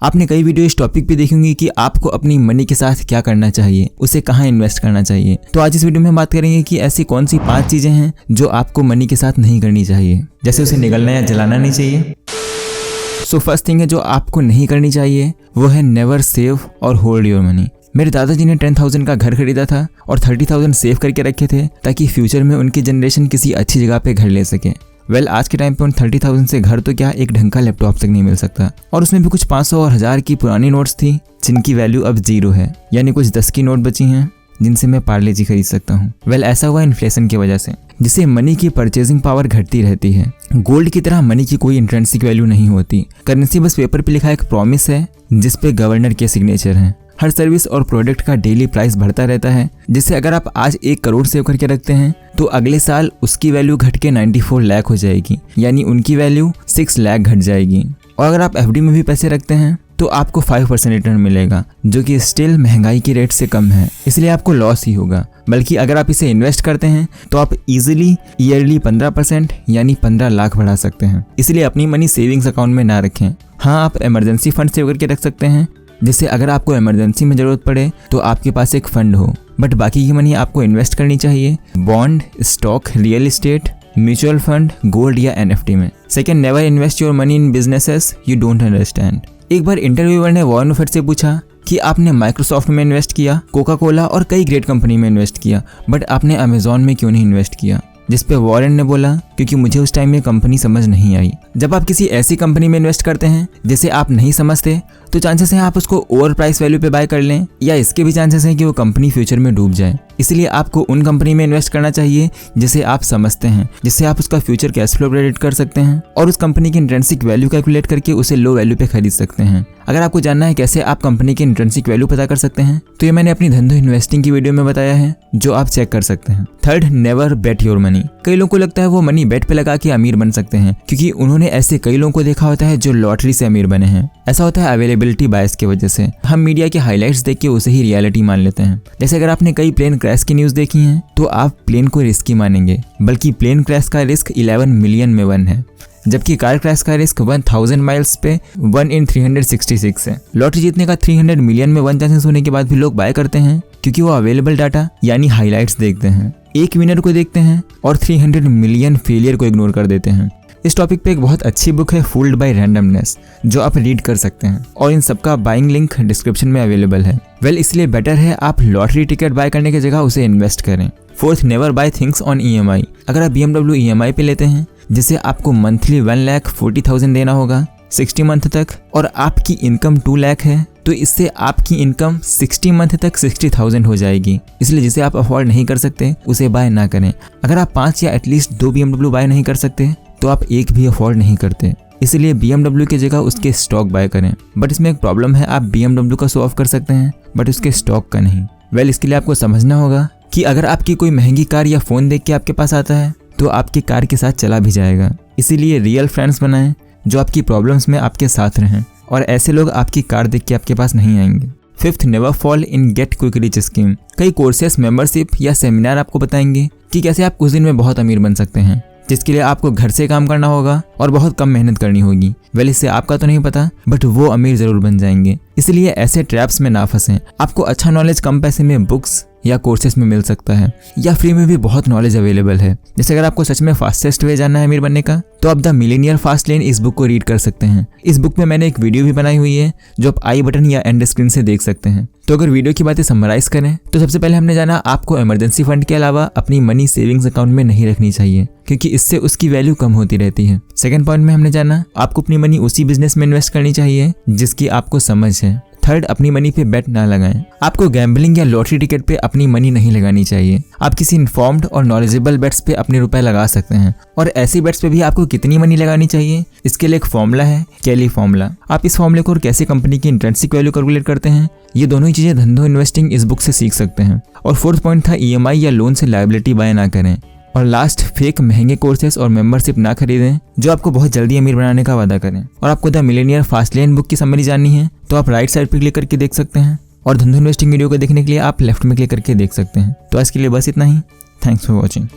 आपने कई वीडियो इस टॉपिक पे देखी होंगी कि आपको अपनी मनी के साथ क्या करना चाहिए, उसे कहाँ इन्वेस्ट करना चाहिए। तो आज इस वीडियो में हम बात करेंगे कि ऐसी कौन सी 5 चीजें हैं जो आपको मनी के साथ नहीं करनी चाहिए, जैसे उसे निगलना या जलाना नहीं चाहिए। सो फर्स्ट थिंग है जो आपको नहीं करनी चाहिए वो है नेवर सेव और होल्ड योर मनी। मेरे दादाजी ने 10,000 का घर खरीदा था और 30,000 सेव करके रखे थे ताकि फ्यूचर में उनकी जनरेशन किसी अच्छी जगह पे घर ले सके। आज के टाइम पे उन 30,000 से घर तो क्या एक ढंग का लैपटॉप तक नहीं मिल सकता, और उसमें भी कुछ 500 और 1000 की पुरानी नोट्स थी जिनकी वैल्यू अब 0 है, यानी कुछ 10 की नोट बची हैं जिनसे मैं पार्ले जी खरीद सकता हूँ। ऐसा हुआ इन्फ्लेशन की वजह से, जिससे मनी की परचेजिंग पावर घटती रहती है। गोल्ड की तरह मनी की कोई इंट्रिंसिक वैल्यू नहीं होती। करेंसी बस पेपर पे लिखा एक प्रॉमिस है जिसपे गवर्नर के सिग्नेचर हैं। हर सर्विस और प्रोडक्ट का डेली प्राइस बढ़ता रहता है, जिससे अगर आप आज 1 करोड़ सेव करके रखते हैं तो अगले साल उसकी वैल्यू घट के 94 लाख हो जाएगी, यानी उनकी वैल्यू 6 लाख घट जाएगी। और अगर आप एफडी में भी पैसे रखते हैं तो आपको 5% रिटर्न मिलेगा, जो कि स्टिल महंगाई की रेट से कम है, इसलिए आपको लॉस ही होगा। बल्कि अगर आप इसे इन्वेस्ट करते हैं तो आप इजीली ईयरली 15% यानी 15 लाख बढ़ा सकते हैं। इसलिए अपनी मनी सेविंग्स अकाउंट में ना रखें। हाँ, आप इमरजेंसी फंड सेव करके रख सकते हैं, जिससे अगर आपको इमरजेंसी में जरूरत पड़े तो आपके पास एक फंड हो। बट बाकी की मनी आपको इन्वेस्ट करनी चाहिए bond, stock, real estate, mutual fund, gold या एनएफटी में। Second, never invest your money in businesses you don't understand. एक बार इंटरव्यूअर ने वॉरेन बफेट से पूछा कि आपने माइक्रोसॉफ्ट में इन्वेस्ट किया, कोका कोला और कई ग्रेट कंपनी में इन्वेस्ट किया, बट आपने अमेजॉन में क्यों नहीं इन्वेस्ट किया? जिस पे वॉरेन ने बोला, क्योंकि मुझे उस टाइम में कंपनी समझ नहीं आई। जब आप किसी ऐसी कंपनी में इन्वेस्ट करते हैं जिसे आप नहीं समझते तो चांसेस हैं आप उसको ओवर प्राइस वैल्यू पे बाय कर लें, या इसके भी चांसेस हैं कि वो कंपनी फ्यूचर में डूब जाए। इसलिए आपको उन कंपनी में इन्वेस्ट करना चाहिए जिसे आप समझते हैं, जिससे आप उसका फ्यूचर कैश फ्लो प्रेडिक्ट कर सकते हैं और उस कंपनी की इंट्रिंसिक वैल्यू कैलकुलेट करके उसे लो वैल्यू पे खरीद सकते हैं। अगर आपको जानना है कैसे आप कंपनी की इंट्रिंसिक वैल्यू पता कर सकते हैं तो ये मैंने अपनी धंधो इन्वेस्टिंग की वीडियो में बताया है, जो आप चेक कर सकते हैं। Third, never bet your money. कई लोगों को लगता है वो मनी बेट पे लगा के अमीर बन सकते हैं, क्योंकि उन्होंने ऐसे कई लोगों को देखा होता है जो लॉटरी से अमीर बने हैं। ऐसा होता है अवेलेबिलिटी बायस की वजह से। हम मीडिया के हाइलाइट्स देख के उसे ही रियलिटी मान लेते हैं। जैसे अगर आपने कई प्लेन क्रैश की न्यूज देखी है तो आप प्लेन को रिस्की मानेंगे, बल्कि प्लेन क्रैश का रिस्क 11 मिलियन में 1 है, जबकि कार क्रैश का रिस्क 1000 माइल्स पे 1 in 366 है। लॉटरी जीतने का 300 मिलियन में 1 चांसेस होने के बाद भी लोग बाय करते हैं, क्योंकि वो अवेलेबल डाटा यानी हाइलाइट्स देखते हैं, एक विनर को देखते हैं और 300 मिलियन फेलियर को इग्नोर कर देते हैं। इस टॉपिक पे एक बहुत अच्छी बुक है फूल्ड बाय रैंडमनेस, जो आप रीड कर सकते हैं, और इन सबका बाइंग लिंक डिस्क्रिप्शन में अवेलेबल है। इसलिए बेटर है आप लॉटरी टिकट बाय करने की जगह उसे इन्वेस्ट करें। Fourth, never buy things on EMI। अगर आप BMW EMI पे लेते हैं जिसे आपको मंथली 1,40,000 देना होगा 60 मंथ तक, और आपकी इनकम 2 लाख है, तो इससे आपकी इनकम 60 मंथ तक 60,000 हो जाएगी। इसलिए जिसे आप अफोर्ड नहीं कर सकते उसे बाय ना करें। अगर आप 5 या एटलीस्ट 2 BMW बाय नहीं कर सकते तो आप एक भी अफोर्ड नहीं करते, इसलिए BMW की जगह उसके स्टॉक बाय करें। बट इसमें एक प्रॉब्लम है, आप BMW का शो ऑफ कर सकते हैं बट उसके स्टॉक का नहीं। इसके लिए आपको समझना होगा कि अगर आपकी कोई महंगी कार या फोन देख के आपके पास आता है तो आपकी कार के साथ चला भी जाएगा। इसीलिए रियल फ्रेंड्स बनाएं जो आपकी प्रॉब्लम्स में आपके साथ रहें, और ऐसे लोग आपकी कार देख के आपके पास नहीं आएंगे। Fifth, never fall in get quick rich scheme. कई कोर्सेस, मेंबरशिप या सेमिनार आपको बताएंगे कि कैसे आप कुछ दिन में बहुत अमीर बन सकते हैं, जिसके लिए आपको घर से काम करना होगा और बहुत कम मेहनत करनी होगी। इससे आपका तो नहीं पता, बट वो अमीर जरूर बन जाएंगे। इसलिए ऐसे ट्रैप्स में ना फंसें। आपको अच्छा नॉलेज कम पैसे में बुक्स या कोर्सेस में मिल सकता है, या फ्री में भी बहुत नॉलेज अवेलेबल है। जैसे अगर आपको सच में फास्टेस्ट वे जानना है अमीर बनने का, तो आप द मिलेनियर फास्ट लेन इस बुक को रीड कर सकते हैं। इस बुक में मैंने एक वीडियो भी बनाई हुई है जो आप आई बटन या एंड स्क्रीन से देख सकते हैं। तो अगर वीडियो की बातें समराइज करें तो सबसे पहले हमने जाना आपको इमरजेंसी फंड के अलावा अपनी मनी सेविंग्स अकाउंट में नहीं रखनी चाहिए, क्योंकि इससे उसकी वैल्यू कम होती रहती है। सेकंड पॉइंट में हमने जाना आपको अपनी मनी उसी बिजनेस में इन्वेस्ट करनी चाहिए जिसकी आपको समझ है। थर्ड, अपनी मनी पे बेट ना लगाएं। आपको गैम्बलिंग या लॉटरी टिकट पे अपनी मनी नहीं लगानी चाहिए। आप किसी इन्फॉर्म्ड और नॉलेजेबल बेट्स पे अपने रुपए लगा सकते हैं, और ऐसी बेट्स पे भी आपको कितनी मनी लगानी चाहिए इसके लिए एक फॉर्मूला है, कैली फॉर्मूला। आप इस फॉर्मूले को और कैसे कंपनी की इंट्रिंसिक वैल्यू कैलकुलेट करते हैं, ये दोनों ही चीजें धंधो इन्वेस्टिंग इस बुक से सीख सकते हैं। और फोर्थ पॉइंट था EMI या लोन से लायबिलिटी बाय ना करें। और लास्ट, फेक महंगे कोर्सेस और मेंबरशिप ना खरीदें जो आपको बहुत जल्दी अमीर बनाने का वादा करें। और आपको the Millionaire fast lane book की समरी जाननी है तो आप राइट साइड पे क्लिक करके देख सकते हैं, और धंधो इन्वेस्टिंग वीडियो को देखने के लिए आप लेफ्ट में क्लिक करके देख सकते हैं। तो आज के लिए बस इतना ही। Thanks for watching.